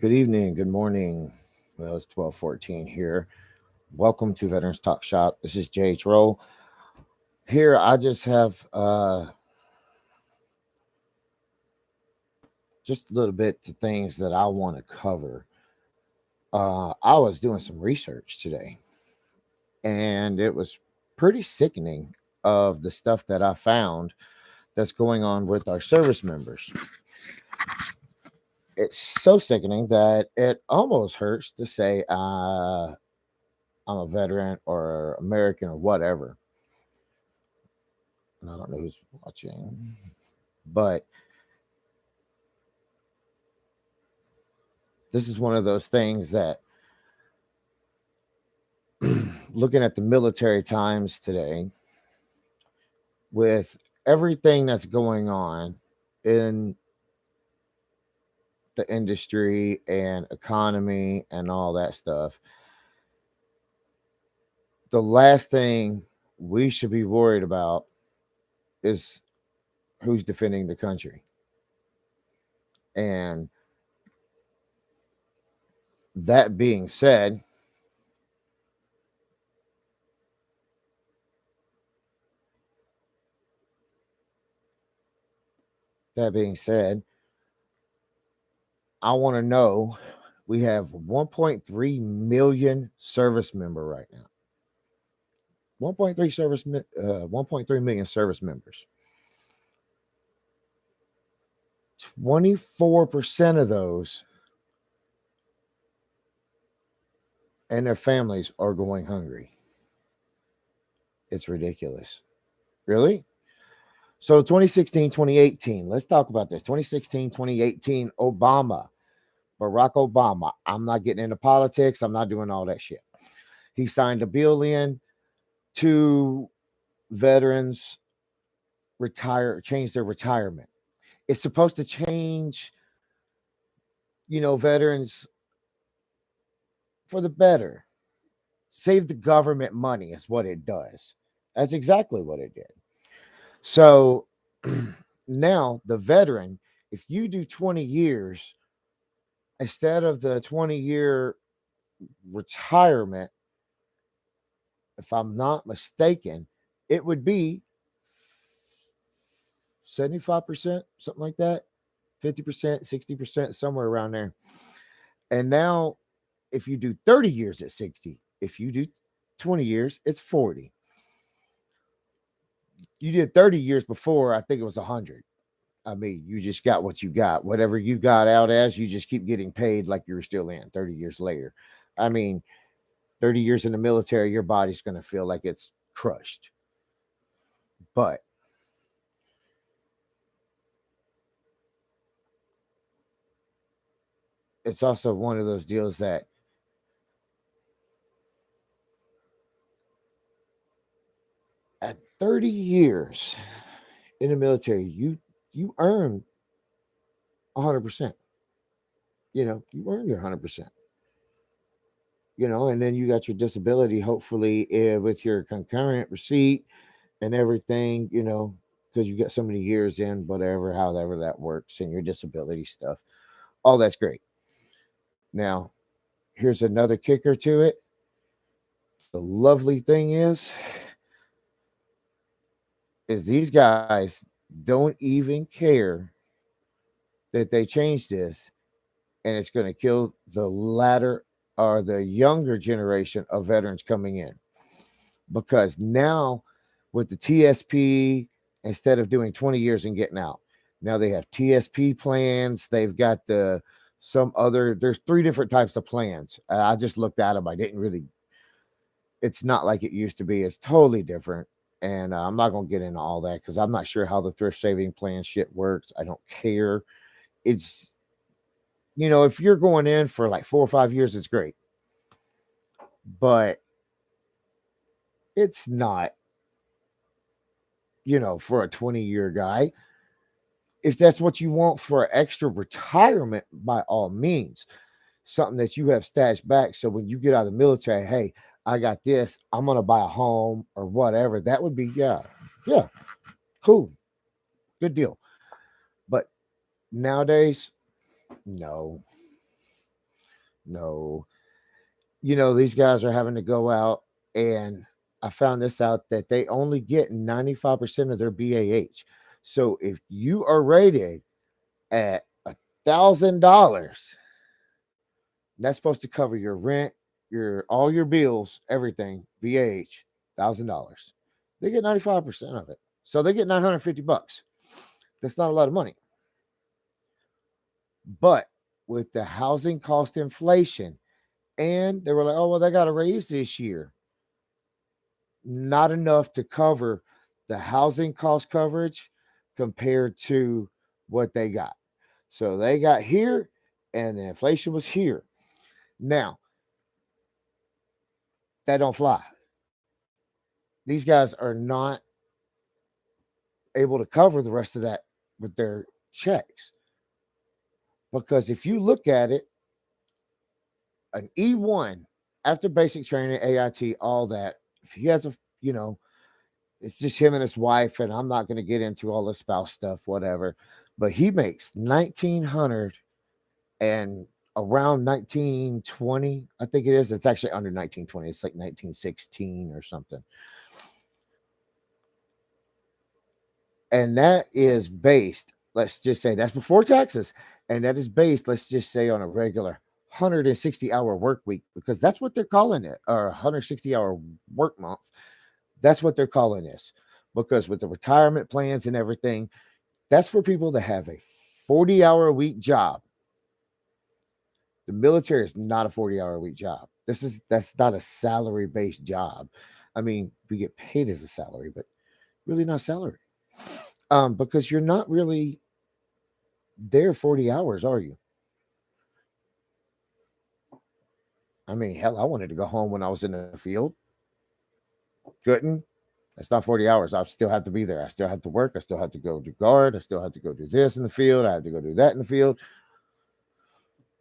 Good evening, good morning. Well, it's 12:14 here. Welcome to Veterans Talk Shop. This is JH Roll. Here I just have just a little bit of things that I want to cover. I was doing some research today and it was pretty sickening of the stuff that I found that's going on with our service members. It's so sickening that it almost hurts to say I'm a veteran or American or whatever. And I don't know who's watching, but this is one of those things that looking at the military times today, with everything that's going on in the industry and economy and all that stuff, the last thing we should be worried about is who's defending the country. And that being said, that being said, I want to know we have 1.3 million service member right now. 1.3 million service members. 24% of those and their families are going hungry. It's ridiculous. Really? So 2016, 2018, let's talk about this. 2016, 2018, Obama, Barack Obama. I'm not getting into politics. I'm not doing all that shit. He signed a bill in to veterans change their retirement. It's supposed to change, veterans for the better. Save the government money is what it does. That's exactly what it did. So now the veteran, if you do 20 years, instead of the 20-year retirement, if I'm not mistaken, it would be 75%, something like that, 50%, 60%, somewhere around there. And now, if you do 30 years at 60, if you do 20 years, it's 40. You did 30 years before, I think it was 100. I mean, you just got what you got. Whatever you got out as, you just keep getting paid like you were still in 30 years later. I mean, 30 years in the military, your body's going to feel like it's crushed. But it's also one of those deals that at 30 years in the military, you earn 100%. You earn your 100%. And then you got your disability, hopefully, with your concurrent receipt and everything, because you got so many years in, whatever, however that works, and your disability stuff. All that's great. Now, here's another kicker to it. The lovely thing is these guys don't even care that they changed this, and it's going to kill the latter or the younger generation of veterans coming in, because now with the TSP, instead of doing 20 years and getting out, now they have TSP plans. They've got there's 3 different types of plans. I just looked at them. It's not like it used to be. It's totally different. And I'm not going to get into all that because I'm not sure how the thrift saving plan shit works. I don't care. It's, if you're going in for like 4 or 5 years, it's great. But it's not, for a 20-year guy. If that's what you want for extra retirement, by all means, something that you have stashed back. So when you get out of the military, hey, I got this, I'm going to buy a home or whatever. That would be, yeah, cool. Good deal. But nowadays, no. No. These guys are having to go out, and I found this out that they only get 95% of their BAH. So if you are rated at $1,000, that's supposed to cover your rent, your all your bills, everything, BAH, $1,000. They get 95% of it. So they get $950. That's not a lot of money. But with the housing cost inflation, and they were like, oh, well, they got a raise this year. Not enough to cover the housing cost coverage compared to what they got. So they got here, and the inflation was here. Now, that don't fly. These guys are not able to cover the rest of that with their checks. Because if you look at it, an E1 after basic training, AIT, all that, if he has it's just him and his wife, and I'm not going to get into all the spouse stuff, whatever. But he makes 1,900 and around 1920, I think it is. It's actually under 1920. It's like 1916 or something. And that is based, let's just say that's before taxes. And that is based, let's just say, on a regular 160-hour work week, because that's what they're calling it, or 160-hour work month. That's what they're calling this. Because with the retirement plans and everything, that's for people that have a 40-hour a week job. The military is not a 40-hour a week job. That's not a salary-based job. I mean, we get paid as a salary, but really not salary. Because you're not really there 40 hours, are you? I mean, hell, I wanted to go home when I was in the field. Couldn't. That's not 40 hours. I still have to be there. I still have to work. I still have to go to guard. I still have to go do this in the field. I have to go do that in the field.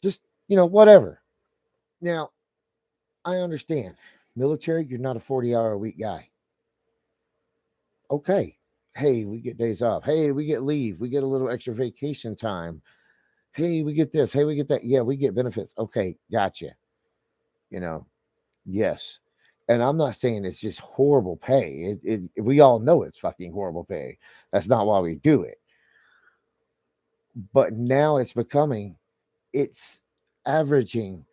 Just, whatever. Now, I understand. Military, you're not a 40-hour a week guy. Okay. Hey, we get days off. Hey, we get leave. We get a little extra vacation time. Hey, we get this. Hey, we get that. Yeah, we get benefits. Okay, gotcha. Yes. And I'm not saying it's just horrible pay. We all know it's fucking horrible pay. That's not why we do it. But now it's averaging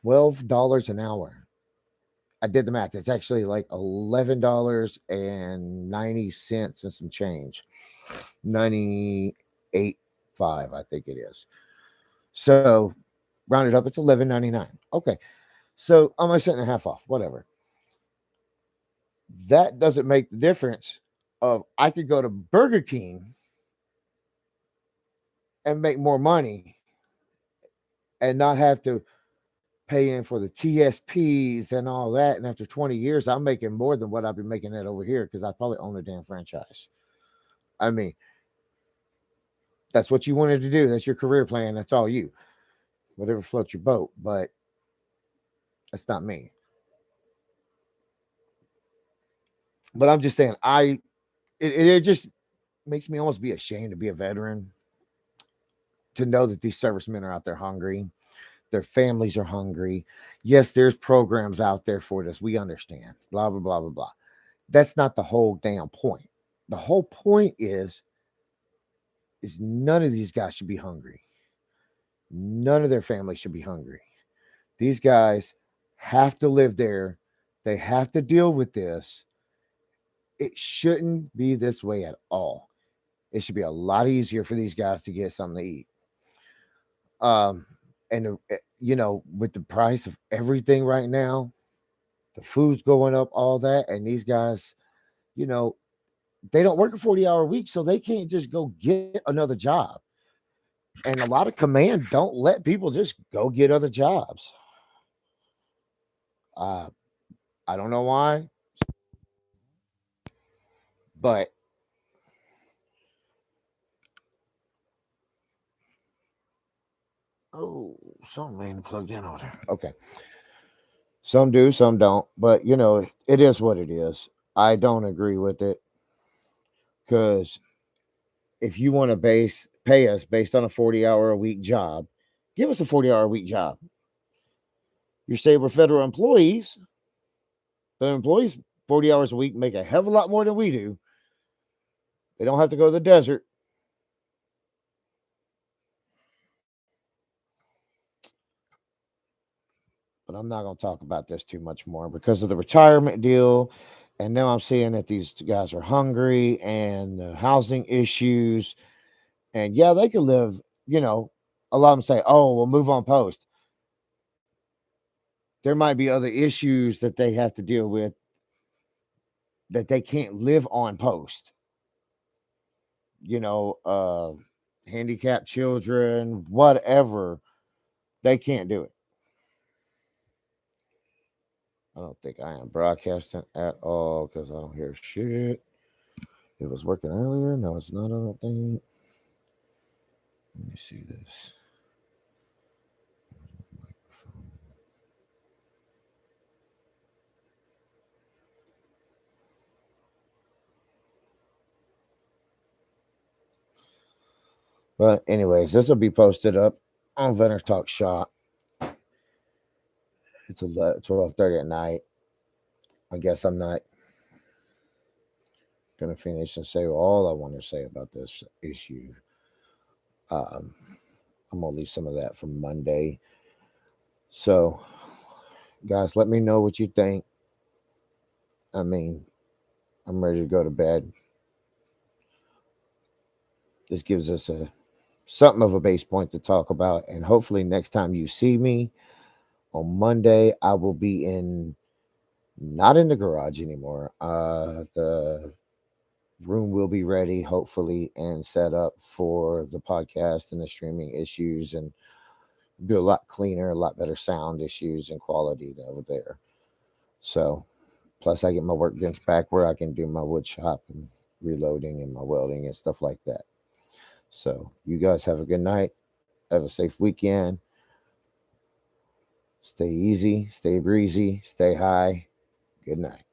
$12 an hour. I did the math. It's actually like $11.90 and some change. 98.5, I think it is. So rounded up, it's $11.99. Okay. So I'm a cent and a half off, whatever. That doesn't make the difference of I could go to Burger King and make more money and not have to pay in for the TSPs and all that. And after 20 years, I'm making more than what I've been making that over here because I probably own a damn franchise. I mean, that's what you wanted to do. That's your career plan. That's all you. Whatever floats your boat. But that's not me. But I'm just saying, it just makes me almost be ashamed to be a veteran, to know that these servicemen are out there hungry. Their families are hungry. Yes, there's programs out there for this. We understand. Blah, blah, blah, blah, blah. That's not the whole damn point. The whole point is none of these guys should be hungry. None of their families should be hungry. These guys have to live there. They have to deal with this. It shouldn't be this way at all. It should be a lot easier for these guys to get something to eat. And with the price of everything right now, the food's going up, all that, and these guys, they don't work a 40-hour week, so they can't just go get another job. And a lot of command don't let people just go get other jobs. I don't know why, but oh, something ain't plugged in over there. Okay. Some do, some don't. But it is what it is. I don't agree with it. Because if you want to pay us based on a 40-hour a week job, Give us a 40-hour a week job. You say we're federal employees, but employees 40 hours a week make a hell of a lot more than we do. They don't have to go to the desert. But I'm not going to talk about this too much more because of the retirement deal. And now I'm seeing that these guys are hungry and the housing issues. And yeah, they could live, a lot of them say, oh, we'll move on post. There might be other issues that they have to deal with that they can't live on post. You know, handicapped children, whatever, they can't do it. I don't think I am broadcasting at all because I don't hear shit. It was working earlier. No, it's not. I don't think. Let me see this. But anyways, this will be posted up on Vendors Talk Shop. It's 12:30 at night. I guess I'm not gonna finish and say all I want to say about this issue. I'm gonna leave some of that for Monday. So, guys, let me know what you think. I mean, I'm ready to go to bed. This gives us a something of a base point to talk about, and hopefully next time you see me on Monday, I will be in not in the garage anymore. The room will be ready, hopefully, and set up for the podcast and the streaming issues, and be a lot cleaner, a lot better sound issues and quality over there. So, plus I get my workbench back where I can do my wood shop and reloading and my welding and stuff like that. So, you guys have a good night. Have a safe weekend. Stay easy, stay breezy, stay high. Good night.